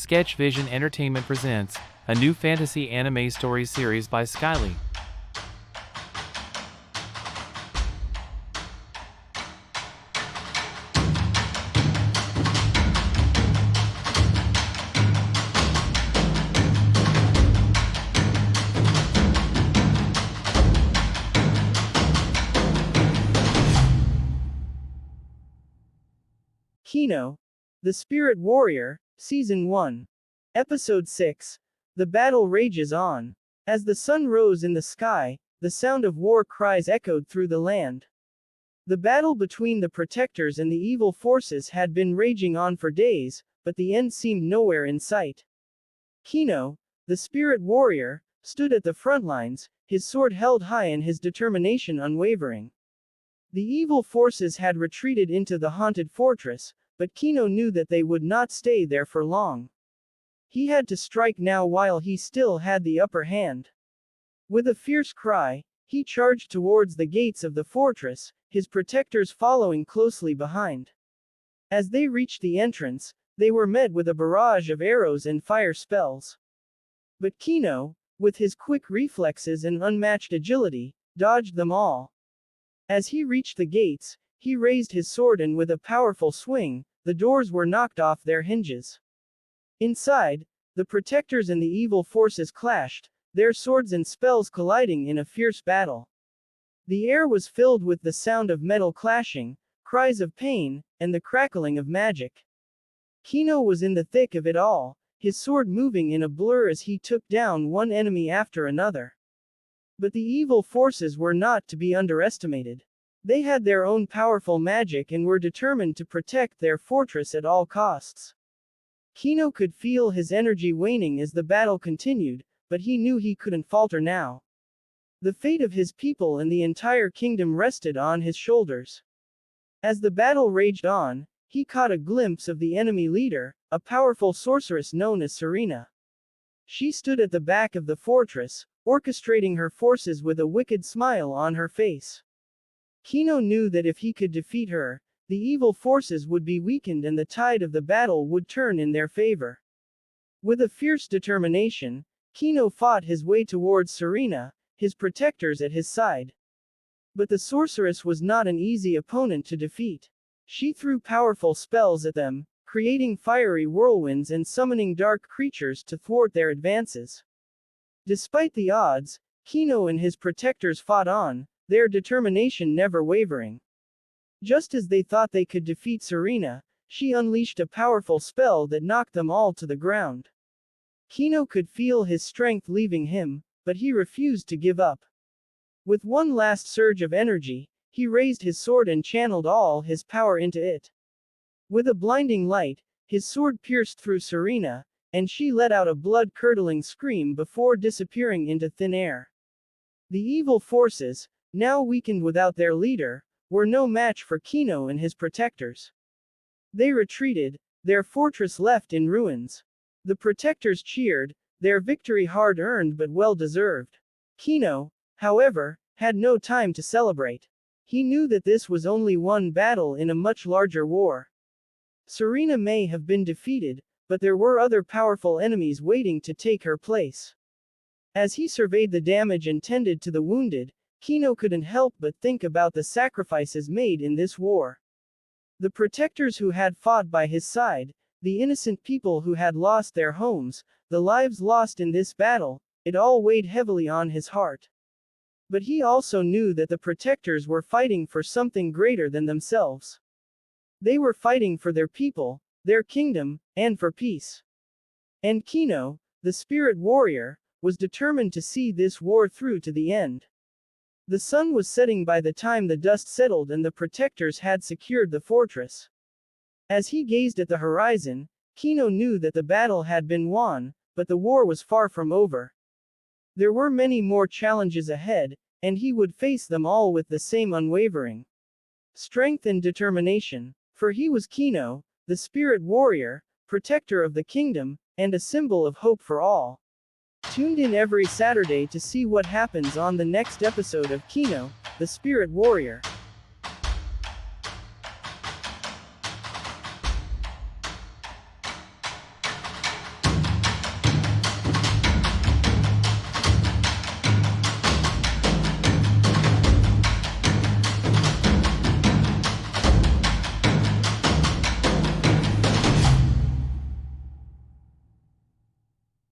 Sketch Vision Entertainment presents a new fantasy anime story series by Skyly. Keno, the Spirit Warrior, Season 1. Episode 6. The battle rages on. As the sun rose in the sky, the sound of war cries echoed through the land. The battle between the protectors and the evil forces had been raging on for days, but the end seemed nowhere in sight. Keno, the Spirit Warrior, stood at the front lines, his sword held high and his determination unwavering. The evil forces had retreated into the haunted fortress, but Keno knew that they would not stay there for long. He had to strike now while he still had the upper hand. With a fierce cry, he charged towards the gates of the fortress, his protectors following closely behind. As they reached the entrance, they were met with a barrage of arrows and fire spells. But Keno, with his quick reflexes and unmatched agility, dodged them all. As he reached the gates, he raised his sword and with a powerful swing, the doors were knocked off their hinges. Inside, the protectors and the evil forces clashed, their swords and spells colliding in a fierce battle. The air was filled with the sound of metal clashing, cries of pain, and the crackling of magic. Keno was in the thick of it all, his sword moving in a blur as he took down one enemy after another. But the evil forces were not to be underestimated. They had their own powerful magic and were determined to protect their fortress at all costs. Keno could feel his energy waning as the battle continued, but he knew he couldn't falter now. The fate of his people and the entire kingdom rested on his shoulders. As the battle raged on, he caught a glimpse of the enemy leader, a powerful sorceress known as Serena. She stood at the back of the fortress, orchestrating her forces with a wicked smile on her face. Keno knew that if he could defeat her, the evil forces would be weakened and the tide of the battle would turn in their favor. With a fierce determination, Keno fought his way towards Serena, his protectors at his side. But the sorceress was not an easy opponent to defeat. She threw powerful spells at them, creating fiery whirlwinds and summoning dark creatures to thwart their advances. Despite the odds, Keno and his protectors fought on, their determination never wavering. Just as they thought they could defeat Serena, she unleashed a powerful spell that knocked them all to the ground. Keno could feel his strength leaving him, but he refused to give up. With one last surge of energy, he raised his sword and channeled all his power into it. With a blinding light, his sword pierced through Serena, and she let out a blood-curdling scream before disappearing into thin air. The evil forces, now weakened without their leader, were no match for Keno and his protectors. They retreated, their fortress left in ruins. The protectors cheered, their victory hard-earned but well-deserved. Keno, however, had no time to celebrate. He knew that this was only one battle in a much larger war. Serena may have been defeated, but there were other powerful enemies waiting to take her place. As he surveyed the damage and tended to the wounded, Keno couldn't help but think about the sacrifices made in this war. The protectors who had fought by his side, the innocent people who had lost their homes, the lives lost in this battle, it all weighed heavily on his heart. But he also knew that the protectors were fighting for something greater than themselves. They were fighting for their people, their kingdom, and for peace. And Keno, the Spirit Warrior, was determined to see this war through to the end. The sun was setting by the time the dust settled and the protectors had secured the fortress. As he gazed at the horizon, Keno knew that the battle had been won, but the war was far from over. There were many more challenges ahead, and he would face them all with the same unwavering strength and determination, for he was Keno, the Spirit Warrior, protector of the kingdom, and a symbol of hope for all. Tuned in every Saturday to see what happens on the next episode of Keno, the Spirit Warrior.